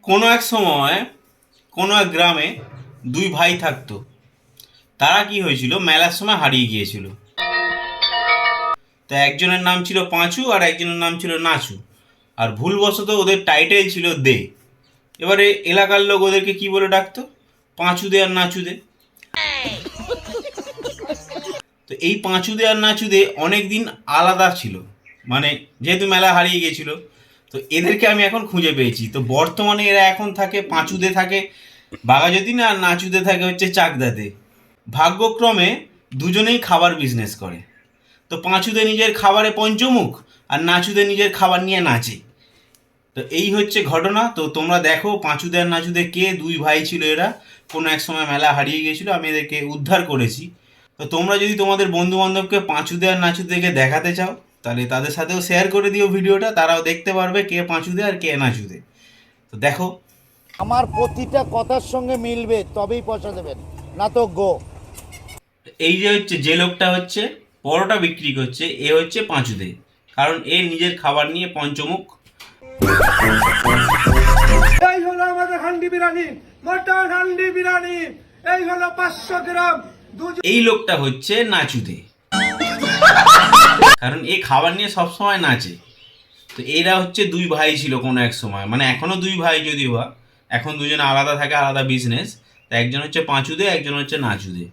কোনো এক সময় কোনো এক গ্রামে দুই ভাই থাকতো। তারা কি হয়েছিল, মেলার সময় হারিয়ে গিয়েছিল। তা একজনের নাম ছিল পাঁচু আর একজনের নাম ছিল নাচু। আর ভুলবশত ওদের টাইটেল ছিল দে। এবারে এলাকার লোক ওদেরকে কি বলে ডাকতো, পাঁচু দে আর নাচু দে। তো এই পাঁচু দে আর নাচু দে অনেক দিন আলাদা ছিল, মানে যেহেতু মেলা হারিয়ে গিয়েছিল। তো এদেরকে আমি এখন খুঁজে পেয়েছি। তো বর্তমানে এরা এখন থাকে, পাঁচুদে থাকে বাঘাযতীনে আর নাচুদে থাকে হচ্ছে চাকদাতে। ভাগ্যক্রমে দুজনেই খাবার বিজনেস করে। তো পাঁচুদে নিজের খাবারে পঞ্চমুখ আর নাচুদে নিজের খাবার নিয়ে নাচে। তো এই হচ্ছে ঘটনা। তো তোমরা দেখো পাঁচুদে আর নাচুদে কে দুই ভাই ছিল। এরা কোনো এক সময় মেলা হারিয়ে গিয়েছিল, আমি এদেরকে উদ্ধার করেছি। তো তোমরা যদি তোমাদের বন্ধু বান্ধবকে পাঁচুদে আর নাচুদেকে দেখাতে চাও, তাহলে তাদের সাথেও শেয়ার করে দিও ভিডিওটা, তারাও দেখতে পারবে কে পাঁচুদে আর কে নাচুদে। তো দেখো, আমার প্রতিটা কথার সঙ্গে মিলবে তবেই পয়সা দেবেন, না তো গো। এই যে হচ্ছে যে লোকটা হচ্ছে পরোটা বিক্রি করছে, এ হচ্ছে পাঁচুদে। কারণ এ নিজের খাবার নিয়ে পঞ্চমুখ। এই হলো আমাদের হান্ডি বিরিয়ানি, মটন হান্ডি বিরিয়ানি। এই হলো 500 গ্রাম। এই লোকটা হচ্ছে নাচুদে, কারণ এ খাবার নিয়ে সবসময় নাচে। তো এরা হচ্ছে দুই ভাই ছিল কোনো এক সময়, মানে এখনো দুই ভাই যদিও বা এখন দুজনে আলাদা থাকে, আলাদা বিজনেস। তো একজন হচ্ছে পাঁচুদে, একজন হচ্ছে নাচুদে।